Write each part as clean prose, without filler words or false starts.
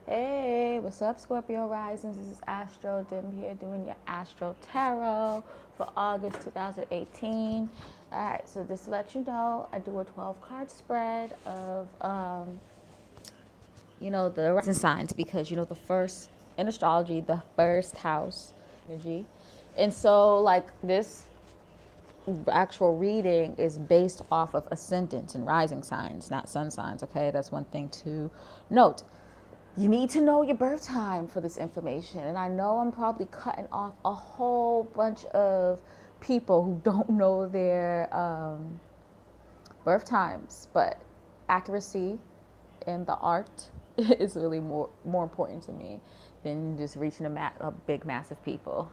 Hey, what's up, Scorpio Risings? This is Astro Dim here doing your Astro Tarot for August 2018. All right, so just to let you know, I do a 12 card spread of, the rising signs because, the first, in astrology, the first house energy. And so, like, this actual reading is based off of ascendant and rising signs, not sun signs, okay? That's one thing to note. You need to know your birth time for this information. And I know I'm probably cutting off a whole bunch of people who don't know their birth times, but accuracy in the art is really more important to me than just reaching a big mass of people.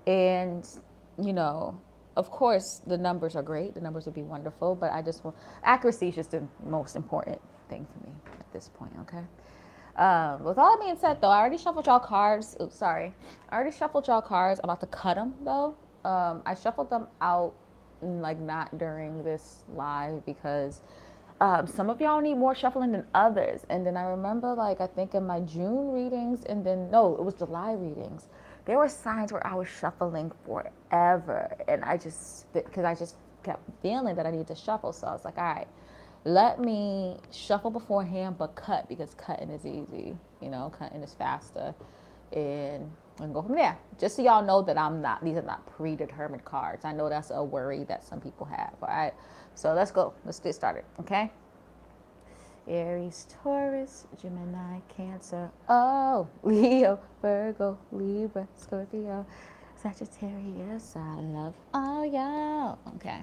And you know, of course, the numbers are great. The numbers would be wonderful, but I just want accuracy is just the most important thing for me at this point. Okay. With all that being said, though, I already shuffled y'all cards. Oops, sorry. I already shuffled y'all cards. I'm about to cut them though. I shuffled them out, like not during this live because some of y'all need more shuffling than others. And then I remember, like, I think in my June readings, and then no, it was July readings. There were signs where I was shuffling forever, and because I just kept feeling that I needed to shuffle. So I was like, all right, let me shuffle beforehand, but cut because cutting is easy. Cutting is faster, and go from there. Just so y'all know that I'm not. These are not predetermined cards. I know that's a worry that some people have. All right, so let's go. Let's get started. Okay. Aries, Taurus, Gemini, Cancer, oh, Leo, Virgo, Libra, Scorpio, Sagittarius. I love all y'all. Okay.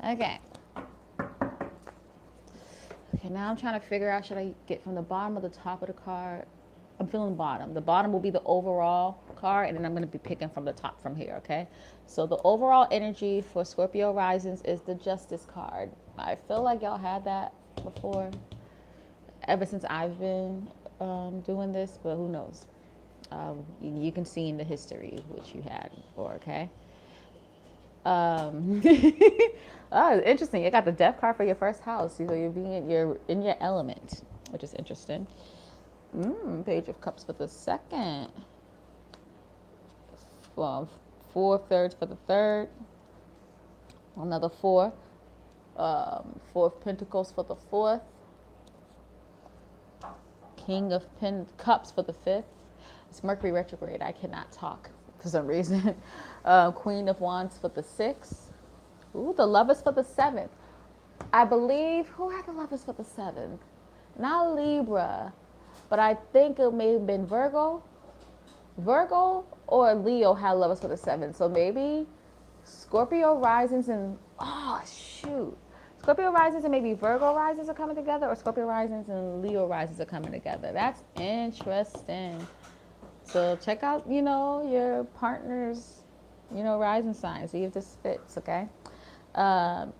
Okay. Okay, now I'm trying to figure out, should I get from the bottom or the top of the card? I'm feeling bottom. The bottom will be the overall card, and then I'm going to be picking from the top from here, okay? So the overall energy for Scorpio Risings is the Justice card. I feel like y'all had that before, ever since I've been doing this, but who knows? You can see in the history which you had before, okay? Um, oh, interesting. You got the Death card for your first house. So you're in your element, which is interesting. Page of Cups for the second. Well, 4 thirds for the third. Another four. Four of Pentacles for the fourth. King of Cups for the fifth. It's Mercury retrograde. I cannot talk for some reason. Queen of Wands for the sixth. Ooh, the Lovers for the seventh. I believe, who had the Lovers for the seventh? Not Libra, but I think it may have been Virgo. Virgo or Leo had Lovers for the seventh. So maybe Scorpio risings and, oh shoot. Scorpio risings and maybe Virgo risings are coming together, or Scorpio risings and Leo risings are coming together. That's interesting. So check out, your partner's, rising signs. See if this fits, okay?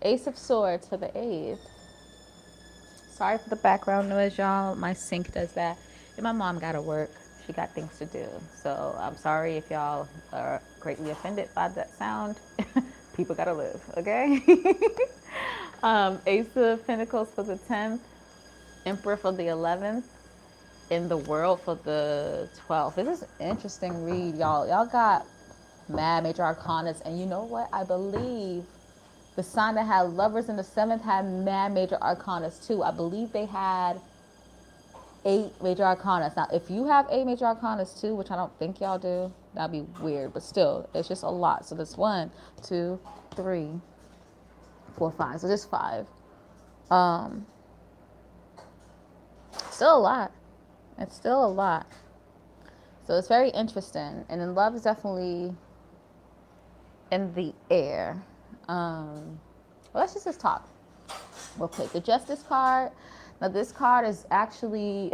Ace of Swords for the eighth. Sorry for the background noise, y'all. My sink does that. And my mom got to work. She got things to do. So I'm sorry if y'all are greatly offended by that sound. People got to live, okay? Ace of Pentacles for the 10th. Emperor for the 11th. In the World for the 12th. This is an interesting read, y'all. Y'all got mad major arcanas. And you know what? I believe the sign that had Lovers in the 7th had mad major arcanas too. I believe they had 8 major arcanas. Now, if you have 8 major arcanas too, which I don't think y'all do, that'd be weird. But still, it's just a lot. So there's 1, 2, 3, 4, 5. So just 5. Um, Still a lot. It's still a lot. So it's very interesting. And then love is definitely in the air. Well, let's just talk real quick. The Justice card. Now, this card is actually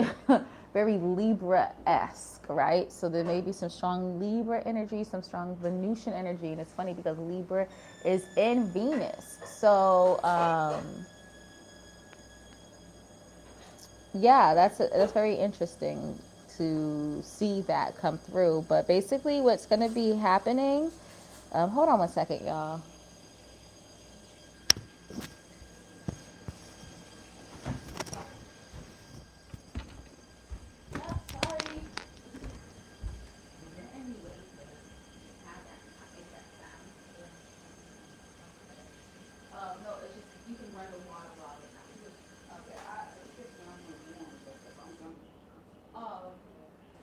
very Libra-esque, right? So there may be some strong Libra energy, some strong Venusian energy. And it's funny because Libra is in Venus. So, yeah, that's very interesting to see that come through. But basically, what's going to be happening? Hold on one second, y'all. Okay, oh,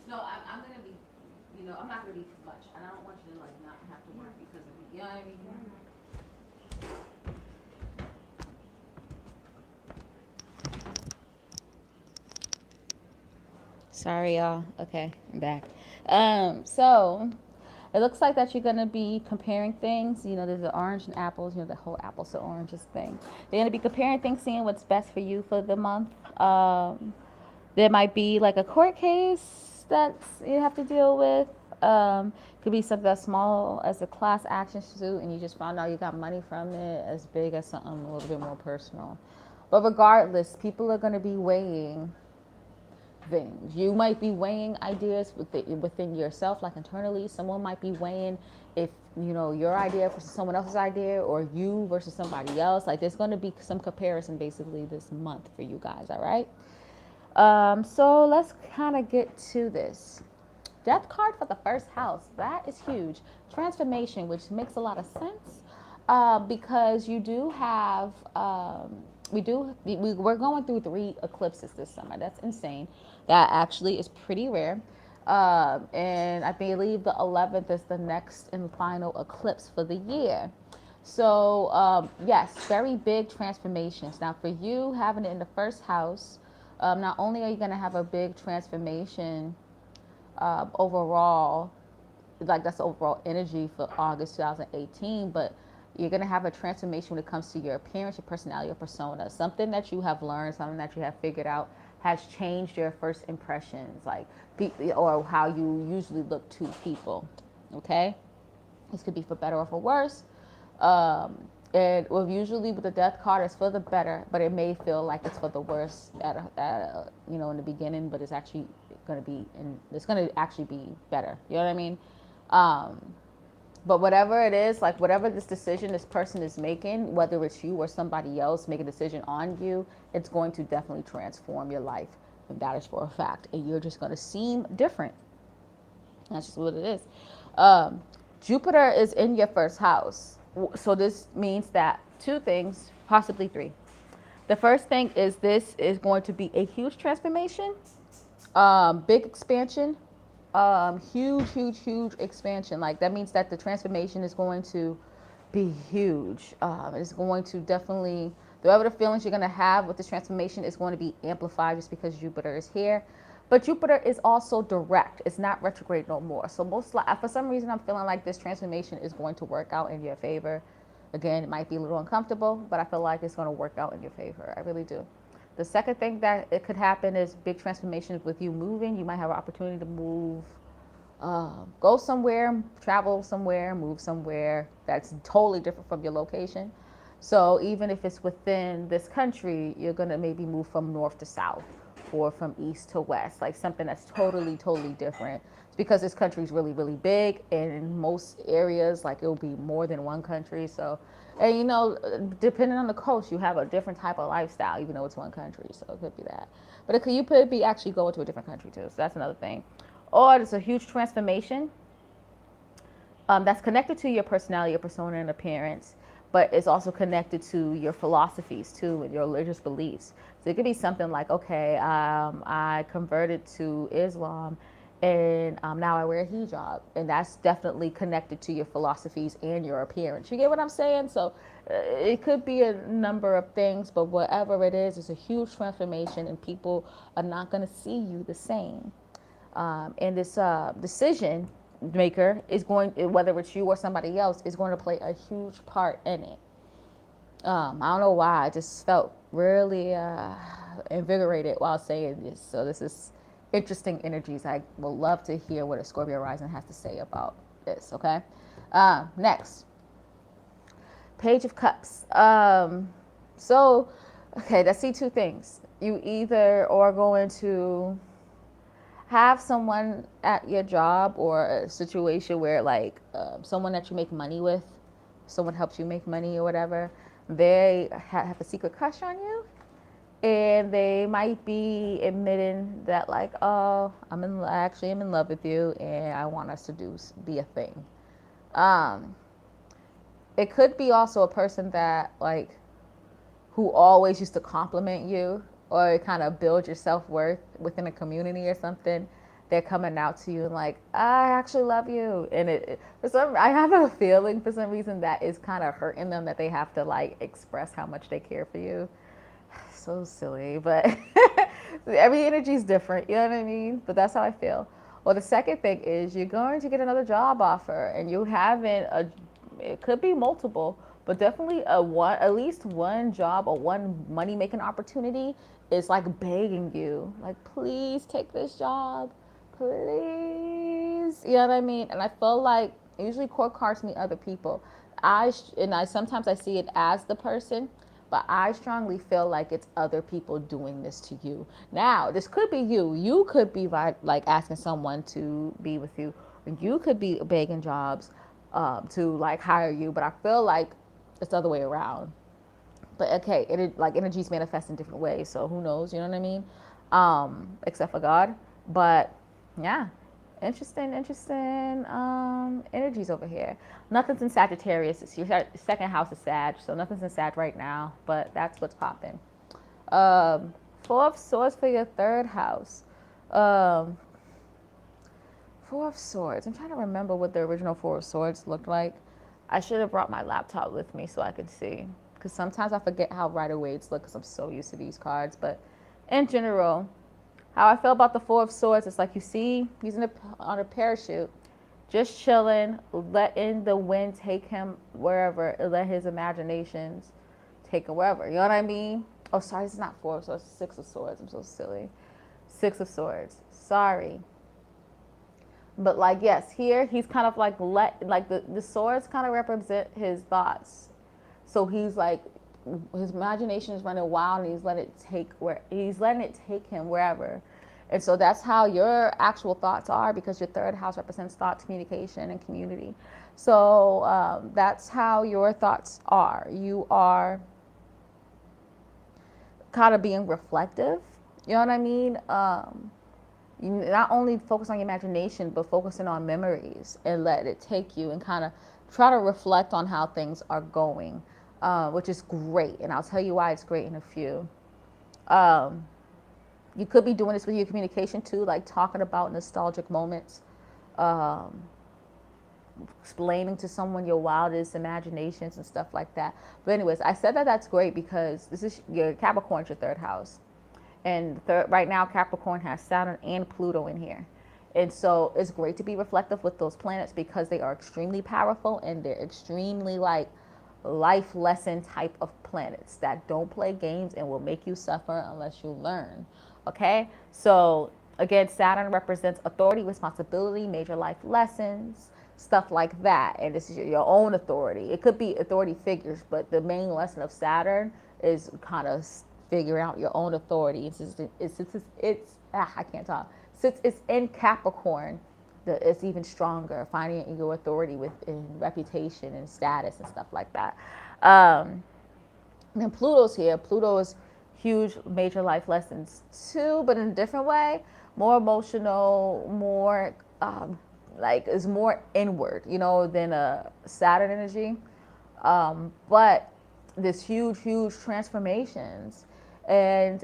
no, I'm gonna be, I'm not gonna be much, and I don't want you to like not have to work because of me. You know what I mean? Sorry, y'all. Okay, I'm back. So it looks like that you're gonna be comparing things. There's the orange and apples. The whole apples to oranges thing. They're gonna be comparing things, seeing what's best for you for the month. There might be like a court case that you have to deal with. Could be something as small as a class action suit, and you just found out you got money from it. As big as something a little bit more personal. But regardless, people are gonna be weighing things. You might be weighing ideas within yourself, like internally. Someone might be weighing if your idea versus someone else's idea, or you versus somebody else. Like there's going to be some comparison basically this month for you guys. All right. So let's kind of get to this. Death card for the first house. That is huge. Transformation, which makes a lot of sense, because you do have, we're going through 3 eclipses this summer. That's insane. That actually is pretty rare. And I believe the 11th is the next and final eclipse for the year. So, yes, very big transformations. Now, for you having it in the first house, not only are you going to have a big transformation overall, like that's the overall energy for August 2018, but you're going to have a transformation when it comes to your appearance, your personality, your persona. Something that you have learned, something that you have figured out has changed your first impressions, like, or how you usually look to people. Okay? This could be for better or for worse. Um, and well, usually with the death card, it's for the better, but it may feel like it's for the worse in the beginning, but it's actually it's going to actually be better. You know what I mean? Um, but whatever it is, like whatever this decision this person is making, whether it's you or somebody else make a decision on you, it's going to definitely transform your life. And that is for a fact. And you're just going to seem different. That's just what it is. Um, Jupiter is in your first house. So this means that 2 things, possibly 3. The first thing is this is going to be a huge transformation, big expansion, huge, huge, huge expansion. Like that means that the transformation is going to be huge. It's going to definitely, whatever the feelings you're going to have with this transformation is going to be amplified just because Jupiter is here. But Jupiter is also direct. It's not retrograde no more. So for some reason, I'm feeling like this transformation is going to work out in your favor. Again, it might be a little uncomfortable, but I feel like it's going to work out in your favor. I really do. The second thing that it could happen is big transformations with you moving. You might have an opportunity to move, go somewhere, travel somewhere, move somewhere that's totally different from your location. So even if it's within this country, you're going to maybe move from north to south or from east to west, like something that's totally, totally different. It's because this country is really, really big, and in most areas, like it'll be more than one country. So, and depending on the coast, you have a different type of lifestyle, even though it's one country. So it could be that. But you could be actually going to a different country too. So that's another thing. Or it's a huge transformation that's connected to your personality, your persona, and appearance, but it's also connected to your philosophies too and your religious beliefs. So it could be something like, okay, I converted to Islam, and now I wear a hijab, and that's definitely connected to your philosophies and your appearance. You get what I'm saying? So it could be a number of things, but whatever it is, it's a huge transformation, and people are not going to see you the same. And this decision maker is going, whether it's you or somebody else, is going to play a huge part in it. I don't know why, I just felt really invigorated while saying this. So this is interesting energies. I would love to hear what a Scorpio rising has to say about this. Okay. Next, Page of Cups. Okay, let's see 2 things. You either are going to have someone at your job or a situation where someone that you make money with, someone helps you make money or whatever, they have a secret crush on you, and they might be admitting that oh, I actually am in love with you, and I want us to be a thing. It could be also a person that who always used to compliment you or kind of build your self-worth within a community or something, they're coming out to you and like, I actually love you. And for some, I have a feeling for some reason that is kind of hurting them, that they have to like express how much they care for you. So silly, but every energy is different, you know what I mean? But that's how I feel. Well, the second thing is you're going to get another job offer, and you haven't a, it could be multiple, but definitely a one, at least one job or one money making opportunity is like begging you, like, please take this job, please. You know what I mean? And I feel like usually court cards meet other people. I sometimes I see it as the person, but I strongly feel like it's other people doing this to you. Now, this could be you. You could be like asking someone to be with you. You could be begging jobs to like hire you, but I feel like it's the other way around. But okay, like energies manifest in different ways, so who knows? You know what I mean? Except for God. But yeah, interesting energies over here. Nothing's in Sagittarius. It's your second house is Sag, so nothing's in Sag right now. But that's what's popping. Um, Four of Swords for your third house. Um, Four of Swords. I'm trying to remember what the original Four of Swords looked like. I should have brought my laptop with me so I could see. Because sometimes I forget how Rider-Waite's look because I'm so used to these cards. But in general, how I feel about the Four of Swords is like, you see, he's on a parachute, just chilling, letting the wind take him wherever, let his imaginations take him wherever. You know what I mean? Oh, sorry, it's not Four of Swords, it's Six of Swords. I'm so silly. Six of Swords. Sorry. But like, yes, here he's kind of like the swords kind of represent his thoughts. So he's like, his imagination is running wild, and he's letting it take him wherever. And so that's how your actual thoughts are, because your third house represents thoughts, communication, and community. So that's how your thoughts are. You are kind of being reflective. You know what I mean? You not only focus on your imagination, but focusing on memories and let it take you and kind of try to reflect on how things are going, which is great. And I'll tell you why it's great in a few. You could be doing this with your communication too, like talking about nostalgic moments, um, explaining to someone your wildest imaginations and stuff like that. But anyways, I said that that's great because this is your Capricorn's your third house. And right now, Capricorn has Saturn and Pluto in here. And so it's great to be reflective with those planets because they are extremely powerful and they're extremely like life lesson type of planets that don't play games and will make you suffer unless you learn. Okay? So again, Saturn represents authority, responsibility, major life lessons, stuff like that. And this is your own authority. It could be authority figures, but the main lesson of Saturn is kind of figure out your own authority. I can't talk. Since it's in Capricorn, it's even stronger. Finding your authority within reputation and status and stuff like that. And then Pluto's here. Pluto is huge, major life lessons too, but in a different way. More emotional, more like is more inward, than a Saturn energy. But this huge transformations, and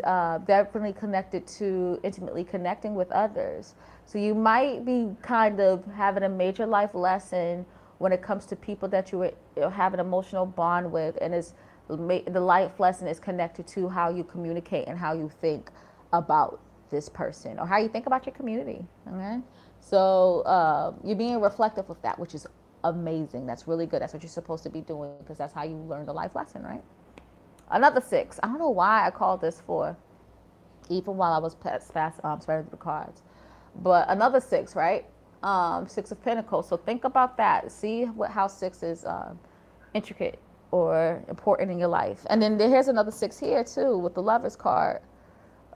definitely connected to intimately connecting with others. So you might be kind of having a major life lesson when it comes to people that you have an emotional bond with, and the life lesson is connected to how you communicate and how you think about this person or how you think about your community. Okay, so you're being reflective of that, which is amazing. That's really good. That's what you're supposed to be doing because that's how you learn the life lesson, right? Another six. I don't know why I called this four, even while I was spreading the cards. But another six, right? Six of Pentacles. So think about that. See how six is intricate or important in your life. And then here's another six here too with the Lovers card.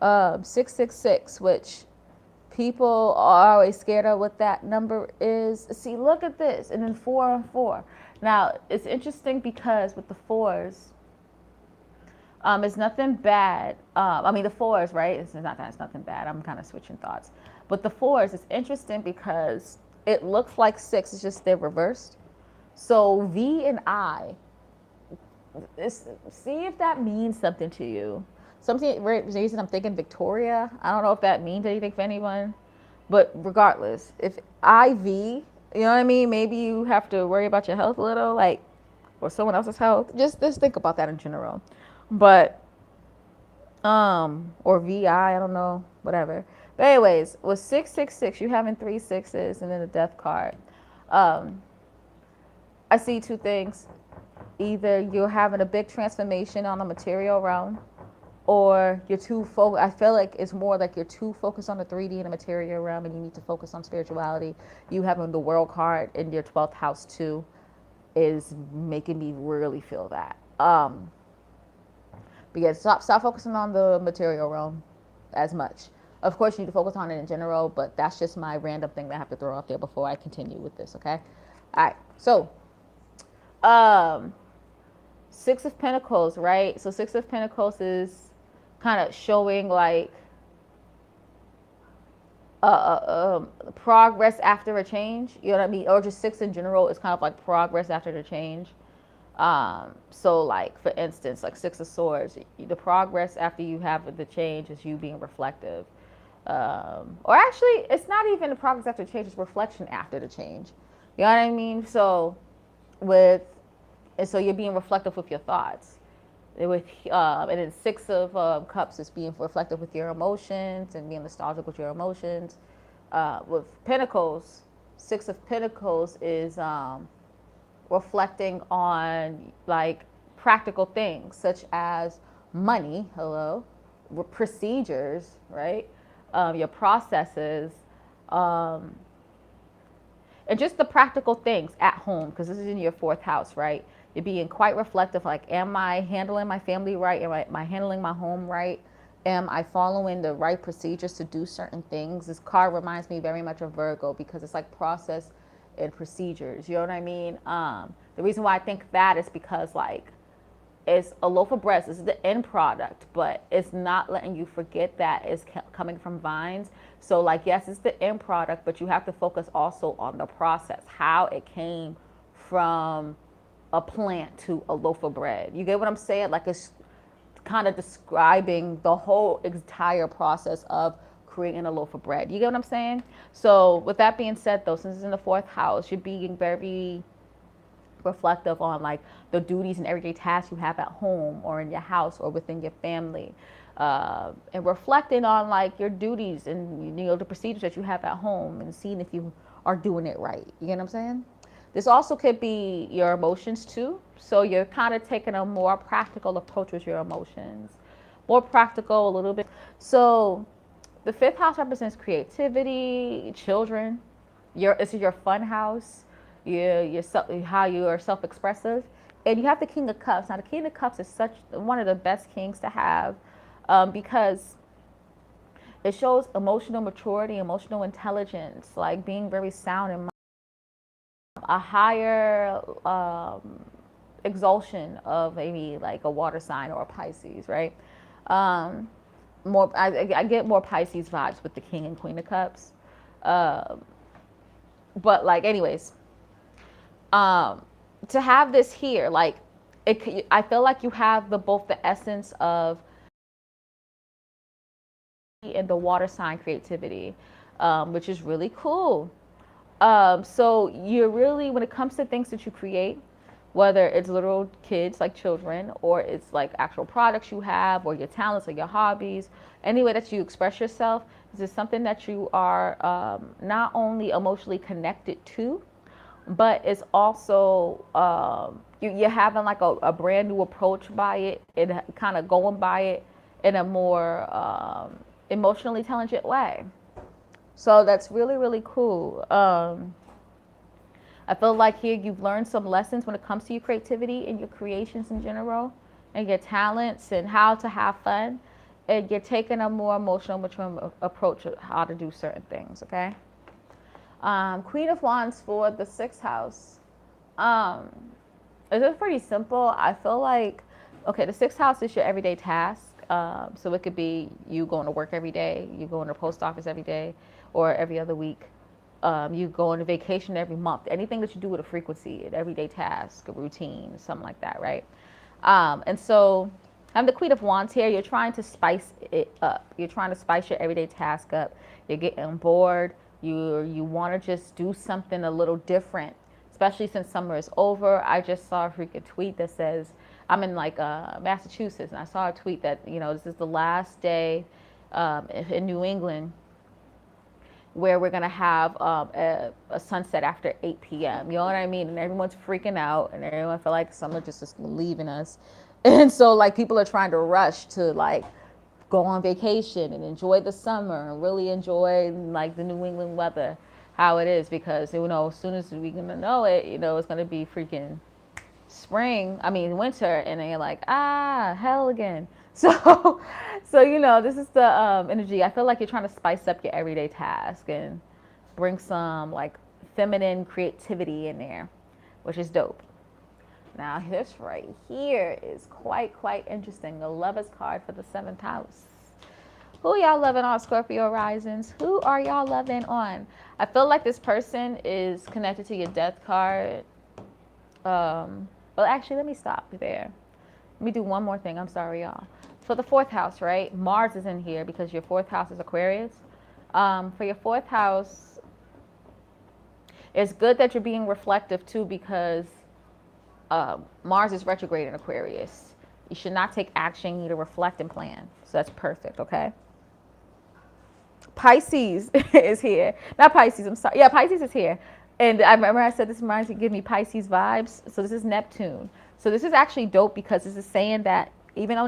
666, which people are always scared of what that number is. See, look at this. And then 4 and 4. Now, it's interesting because with the fours, it's nothing bad. The fours, right? It's nothing bad. I'm kind of switching thoughts. But the fours, it's interesting because it looks like six. It's just they're reversed. So V and I see if that means something to you. Something reason I'm thinking Victoria. I don't know if that means anything for anyone, but regardless, if IV, you know what I mean. Maybe you have to worry about your health a little, like, or someone else's health. Just think about that in general. But or VI, I don't know, whatever. But anyways, with 666, you having three sixes and then the death card. Um, I see two things. Either you're having a big transformation on the material realm, or you're too focused. I feel like it's more like you're too focused on the 3D and the material realm, and you need to focus on spirituality. You having the world card in your 12th house too is making me really feel that. Because stop focusing on the material realm as much. Of course, you need to focus on it in general, but that's just my random thing that I have to throw out there before I continue with this. Okay. All right. So, um, Six of Pentacles, right? So Six of Pentacles is kind of showing like progress after a change. You know what I mean? Or just six in general is kind of like progress after the change. So like for instance, like Six of Swords, the progress after you have the change is you being reflective. Or actually, it's not even the progress after the change; it's reflection after the change. You know what I mean? So with and so you're being reflective with your thoughts. With and then Six of Cups is being reflective with your emotions and being nostalgic with your emotions. With Pentacles, Six of Pentacles is reflecting on like practical things such as money, hello, procedures, right? Your processes, um, and just the practical things at home, because this is in your fourth house, right? You're being quite reflective, like, am I handling my family right? Am I handling my home right? Am I following the right procedures to do certain things? This card reminds me very much of Virgo because it's like process and procedures. You know what I mean? The reason why I think that is because like it's a loaf of bread. This is the end product, but it's not letting you forget that it's coming from vines. So, like, yes, it's the end product, but you have to focus also on the process, how it came from a plant to a loaf of bread. You get what I'm saying? Like, it's kind of describing the whole entire process of creating a loaf of bread. You get what I'm saying? So, with that being said, though, since it's in the fourth house, you're being very reflective on like the duties and everyday tasks you have at home or in your house or within your family, and reflecting on like your duties and the procedures that you have at home and seeing if you are doing it right. You get what I'm saying? This also could be your emotions too. So you're kind of taking a more practical approach with your emotions, more practical a little bit. So the fifth house represents creativity, children. This is your fun house. How you are self-expressive, and you have the King of Cups. Now, the King of Cups is such one of the best kings to have, because it shows emotional maturity, emotional intelligence, like being very sound and a higher exaltation of maybe like a water sign or a Pisces, right? Um, I get more Pisces vibes with the King and Queen of Cups. But like anyways, to have this here, like I feel like you have both the essence of and the water sign creativity, which is really cool. So you're really, when it comes to things that you create, whether it's little kids like children or it's like actual products you have or your talents or your hobbies, any way that you express yourself, this is something that you are not only emotionally connected to, but it's also you're having like a brand new approach by it and kind of going by it in a more emotionally intelligent way. So that's really, really cool. I feel like here you've learned some lessons when it comes to your creativity and your creations in general and your talents and how to have fun. And you're taking a more emotional, mature approach of how to do certain things, okay? Queen of Wands for the sixth house. Um, it's pretty simple. I feel like, okay, the sixth house is your everyday task. So it could be you going to work every day, you going to the post office every day or every other week. You go on a vacation every month. Anything that you do with a frequency, an everyday task, a routine, something like that, right? And so I'm the Queen of Wands here. You're trying to spice it up. You're trying to spice your everyday task up. You're getting bored. You want to just do something a little different, especially since summer is over. I just saw a freaking tweet that says, I'm in like Massachusetts, and I saw a tweet that, this is the last day in New England where we're gonna have a sunset after 8 p.m. You know what I mean? And everyone's freaking out, and everyone feel like summer just is leaving us, and so like people are trying to rush to like go on vacation and enjoy the summer and really enjoy like the New England weather, how it is, because as soon as we're gonna know it, it's gonna be freaking winter, and then you're like, hell again. So, this is the energy. I feel like you're trying to spice up your everyday task and bring some like feminine creativity in there, which is dope. Now, this right here is quite interesting. The Lovers card for the 7th house. Who y'all loving on, Scorpio risings? Who are y'all loving on? I feel like this person is connected to your Death card. Well, actually, let me stop there. Let me do one more thing. I'm sorry, y'all. For the 4th house, right? Mars is in here because your 4th house is Aquarius. For your 4th house, it's good that you're being reflective too, because Mars is retrograde in Aquarius. You should not take action. You need to reflect and plan. So that's perfect, okay? Pisces is here. Not Pisces, I'm sorry. Yeah, Pisces is here. And I remember I said this reminds me, give me Pisces vibes. So this is Neptune. So this is actually dope because this is saying that even though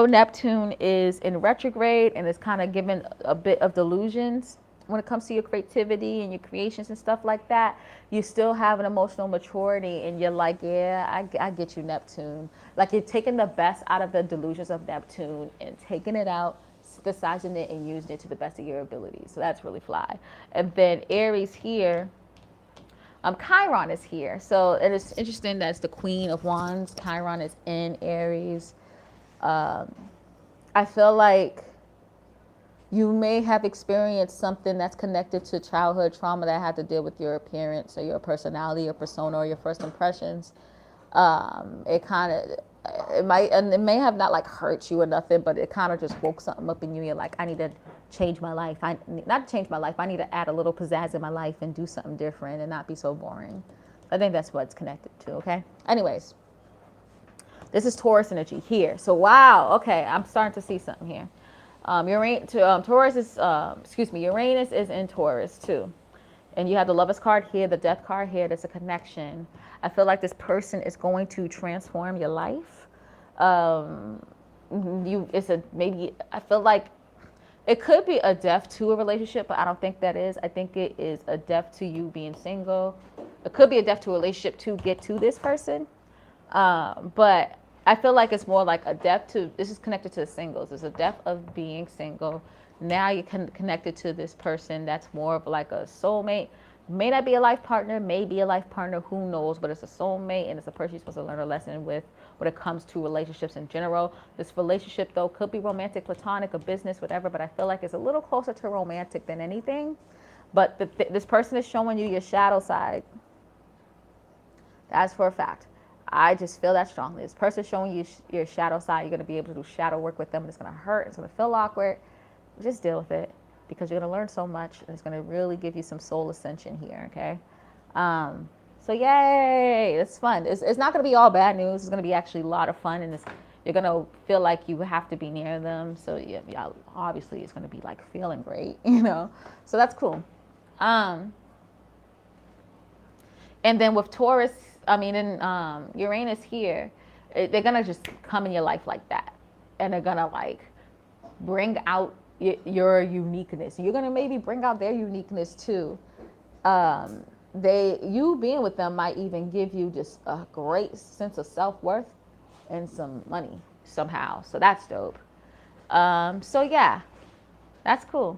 Neptune is in retrograde and is kind of giving a bit of delusions when it comes to your creativity and your creations and stuff like that, you still have an emotional maturity, and you're like, yeah, I get you, Neptune. Like, you're taking the best out of the delusions of Neptune and taking it out, synthesizing it, and using it to the best of your ability. So that's really fly. And then Aries here, Chiron is here. So it is interesting that it's the Queen of Wands. Chiron is in Aries. I feel like you may have experienced something that's connected to childhood trauma that had to deal with your appearance or your personality, your persona, or your first impressions. It may have not like hurt you or nothing, but it kind of just woke something up in you. You're like, I need to change my life. I need to add a little pizzazz in my life and do something different and not be so boring. I think that's what it's connected to, okay? Anyways, this is Taurus energy here. So, wow, okay, I'm starting to see something here. Uranus is in Taurus too. And you have the Lovers card here, the Death card here. There's a connection. I feel like this person is going to transform your life. I feel like it could be a death to a relationship, but I don't think that is. I think it is a death to you being single. It could be a death to a relationship to get to this person. But I feel like it's more like a death to, this is connected to the singles. It's a death of being single. Now you're connected to this person that's more of like a soulmate. May not be a life partner, may be a life partner, who knows, but it's a soulmate, and it's a person you're supposed to learn a lesson with when it comes to relationships in general. This relationship, though, could be romantic, platonic, a business, whatever, but I feel like it's a little closer to romantic than anything. But this person is showing you your shadow side. That's for a fact. I just feel that strongly. This person showing you your shadow side. You're going to be able to do shadow work with them, and it's going to hurt. It's going to feel awkward. Just deal with it, because you're going to learn so much, and it's going to really give you some soul ascension here, okay? So yay, it's fun. It's not going to be all bad news. It's going to be actually a lot of fun, and you're going to feel like you have to be near them. So yeah, obviously it's going to be like feeling great, So that's cool. And then with Taurus, Uranus here, they're going to just come in your life like that. And they're going to like bring out your uniqueness. You're going to maybe bring out their uniqueness too. You being with them might even give you just a great sense of self-worth and some money somehow. So that's dope. So yeah, that's cool.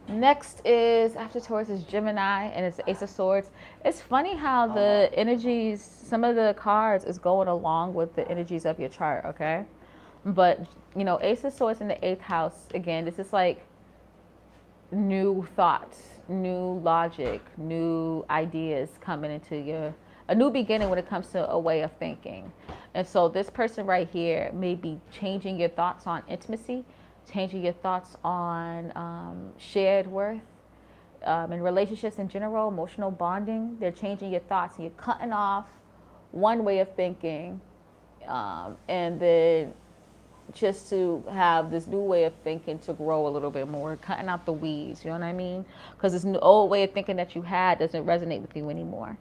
Next is, after Taurus, is Gemini, and it's the Ace of Swords. It's funny how the energies, some of the cards is going along with the energies of your chart, okay? But, Ace of Swords in the 8th house, again, this is like new thoughts, new logic, new ideas coming into your, a new beginning when it comes to a way of thinking. And so this person right here may be changing your thoughts on intimacy, changing your thoughts on shared worth, in relationships in general, emotional bonding. They're changing your thoughts, and you're cutting off one way of thinking, and then just to have this new way of thinking to grow a little bit more, cutting out the weeds, you know what I mean? Because this new old way of thinking that you had doesn't resonate with you anymore.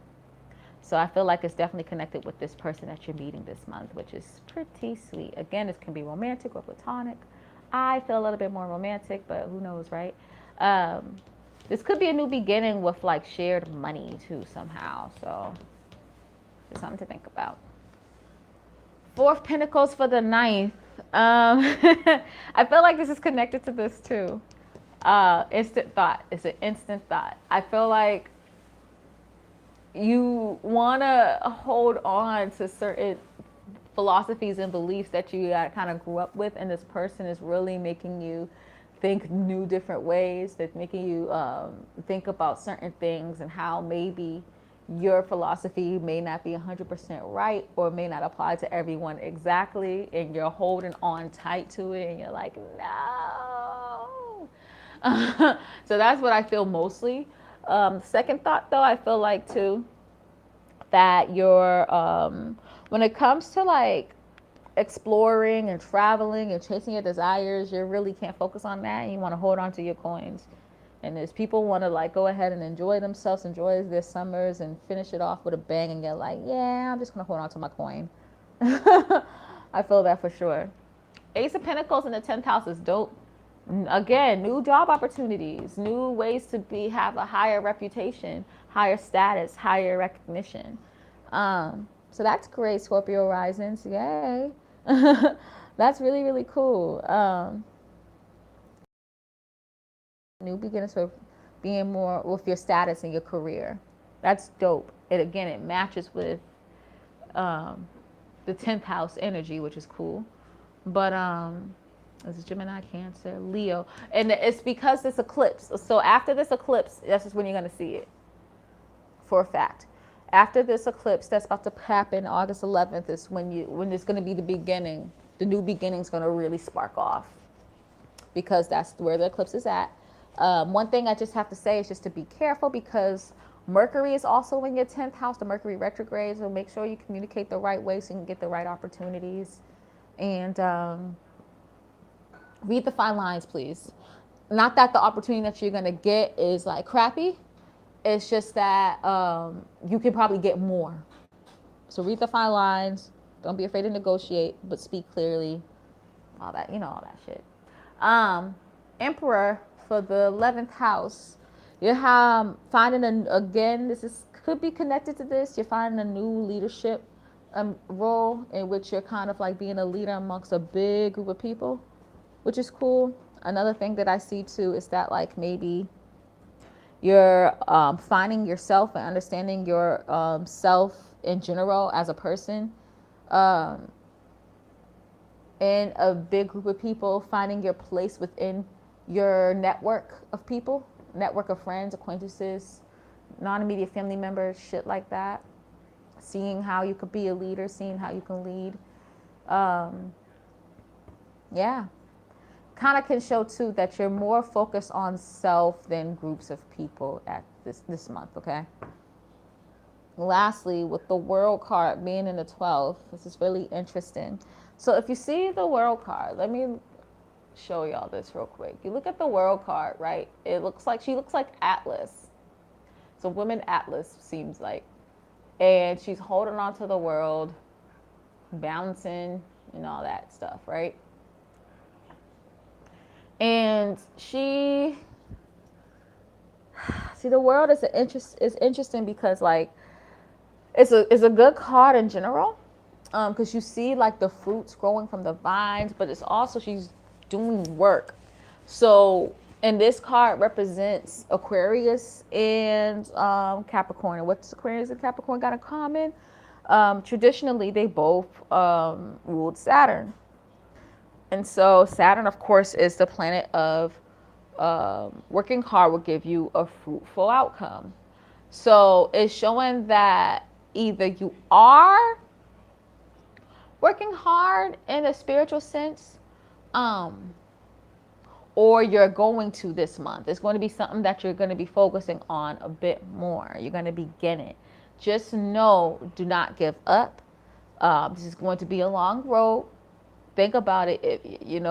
So I feel like it's definitely connected with this person that you're meeting this month, which is pretty sweet. Again, this can be romantic or platonic. I feel a little bit more romantic, but who knows, right? Um, this could be a new beginning with like shared money too somehow. So just something to think about. Fourth Pentacles for the ninth. I feel like this is connected to this too. Instant thought. It's an instant thought. I feel like you want to hold on to certain philosophies and beliefs that you kind of grew up with, and this person is really making you think new, different ways. That's making you think about certain things and how maybe your philosophy may not be 100% right or may not apply to everyone exactly, and you're holding on tight to it, and you're like, no. So that's what I feel mostly. Second thought, though, I feel like too that you're when it comes to like exploring and traveling and chasing your desires, you really can't focus on that, and you want to hold on to your coins. And as people want to like go ahead and enjoy themselves, enjoy their summers and finish it off with a bang, and get like, yeah, I'm just gonna hold on to my coin. I feel that for sure. Ace of Pentacles in the 10th house is dope. Again, new job opportunities, new ways to be, have a higher reputation, higher status, higher recognition. So that's great, Scorpio risings. Yay. That's really, really cool. New beginnings for being more with your status and your career. That's dope. And again, it matches with the 10th house energy, which is cool. But this is Gemini, Cancer, Leo. And it's because this eclipse. So after this eclipse, that's just when you're going to see it for a fact. After this eclipse that's about to happen August 11th is when it's going to be the beginning. The new beginning is going to really spark off, because that's where the eclipse is at. One thing I just have to say is just to be careful, because Mercury is also in your 10th house, the Mercury retrograde. So make sure you communicate the right way so you can get the right opportunities. And read the fine lines, please. Not that the opportunity that you're going to get is like crappy. It's just that you can probably get more. So read the fine lines. Don't be afraid to negotiate, but speak clearly. All that, all that shit. Emperor for the 11th house. You're finding again, could be connected to this. You're finding a new leadership role in which you're kind of like being a leader amongst a big group of people, which is cool. Another thing that I see too is that like maybe you're finding yourself and understanding your self in general as a person, in a big group of people, finding your place within your network of people, network of friends, acquaintances, non-immediate family members, shit like that. Seeing how you could be a leader, seeing how you can lead. Yeah. Kind of can show too that you're more focused on self than groups of people at this month, okay? Lastly, with the World card being in the 12th, this is really interesting. So if you see the World card, let me show y'all this real quick. You look at the World card, right? She looks like Atlas. So woman Atlas seems like. And she's holding on to the world, balancing and all that stuff, right? And the world is interesting because like it's a good card in general, because you see like the fruits growing from the vines, but it's also she's doing work. So and this card represents Aquarius and Capricorn. And what's Aquarius and Capricorn got in common? Traditionally, they both ruled Saturn. And so Saturn, of course, is the planet of working hard will give you a fruitful outcome. So it's showing that either you are working hard in a spiritual sense, um, or you're going to this month. It's going to be something that you're going to be focusing on a bit more. You're going to begin it. Just know, do not give up. This is going to be a long road. Think about it. You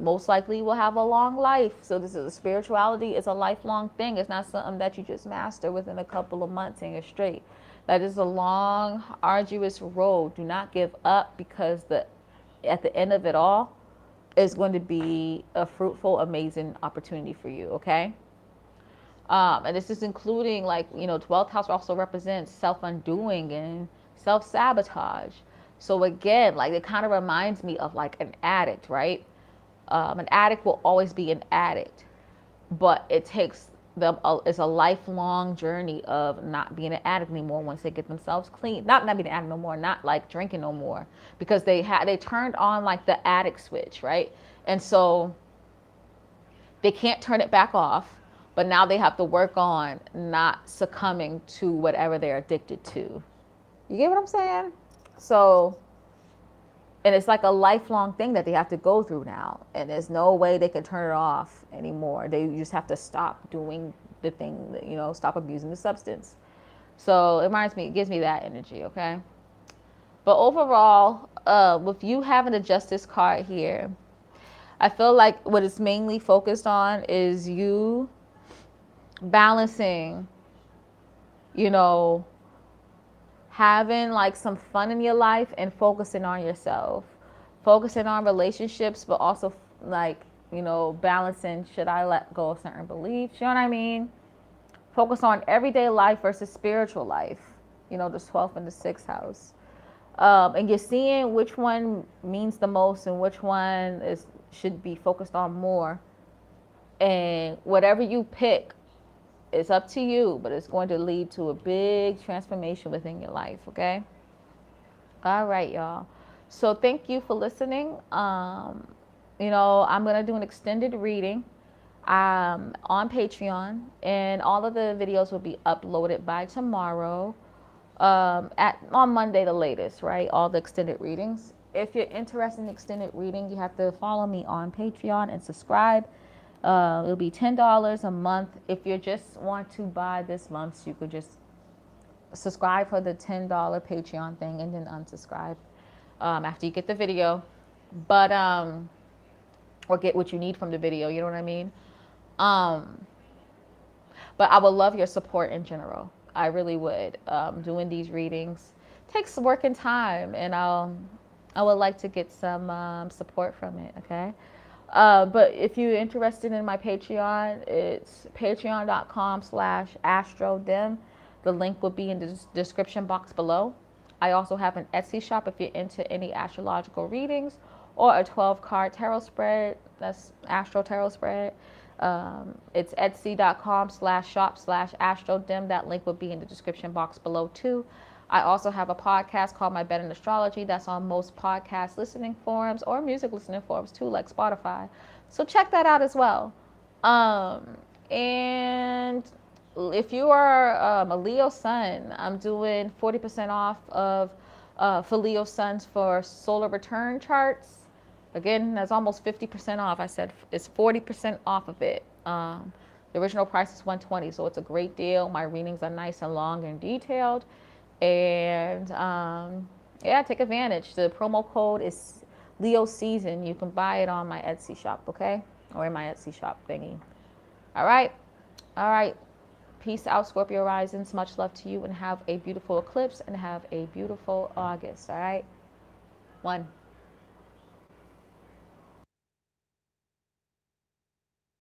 most likely will have a long life. So this is spirituality is a lifelong thing. It's not something that you just master within a couple of months and you're straight. That is a long, arduous road. Do not give up, because at the end of it all is going to be a fruitful, amazing opportunity for you. Okay. And this is including 12th house also represents self-undoing and self-sabotage. So again, it kind of reminds me of like an addict, right? An addict will always be an addict, but it takes them, it's a lifelong journey of not being an addict anymore once they get themselves clean. Not being an addict no more, not like drinking no more, because they turned on like the addict switch, right? And so they can't turn it back off, but now they have to work on not succumbing to whatever they're addicted to. You get what I'm saying? So, and it's like a lifelong thing that they have to go through now. And there's no way they can turn it off anymore. They just have to stop doing the thing, stop abusing the substance. So it gives me that energy, okay? But overall, with you having a justice card here, I feel like what it's mainly focused on is you balancing, having like some fun in your life and focusing on yourself, focusing on relationships, but also balancing, should I let go of certain beliefs? You know what I mean? Focus on everyday life versus spiritual life, the 12th and the 6th house. And you're seeing which one means the most and which one should be focused on more. And whatever you pick, it's up to you, but it's going to lead to a big transformation within your life, okay? All right, y'all. So thank you for listening. I'm going to do an extended reading on Patreon, and all of the videos will be uploaded by tomorrow, on Monday the latest, right? All the extended readings. If you're interested in extended reading, you have to follow me on Patreon and subscribe. It'll be $10 a month. If you just want to buy this month, you could just subscribe for the $10 Patreon thing and then unsubscribe after you get the video. But or get what you need from the video, you know what I mean? But I would love your support in general. I really would. Doing these readings takes work and time, and I would like to get some support from it, okay? But if you're interested in my Patreon, it's patreon.com/astrodim. The link will be in the description box below. I also have an Etsy shop if you're into any astrological readings or a 12-card tarot spread. That's Astro Tarot Spread. It's etsy.com/shop/astrodim. That link will be in the description box below too. I also have a podcast called My Bed and Astrology that's on most podcast listening forums or music listening forums too, like Spotify. So check that out as well. And if you are a Leo sun, I'm doing 40% off for Leo suns for solar return charts. Again, that's almost 50% off. I said it's 40% off of it. The original price is $120, so it's a great deal. My readings are nice and long and detailed. And yeah, take advantage. The promo code is Leo Season. You can buy it on my Etsy shop, okay? Or in my Etsy shop thingy. All right. Peace out, Scorpio risings. Much love to you, and have a beautiful eclipse and have a beautiful August. All right. 1.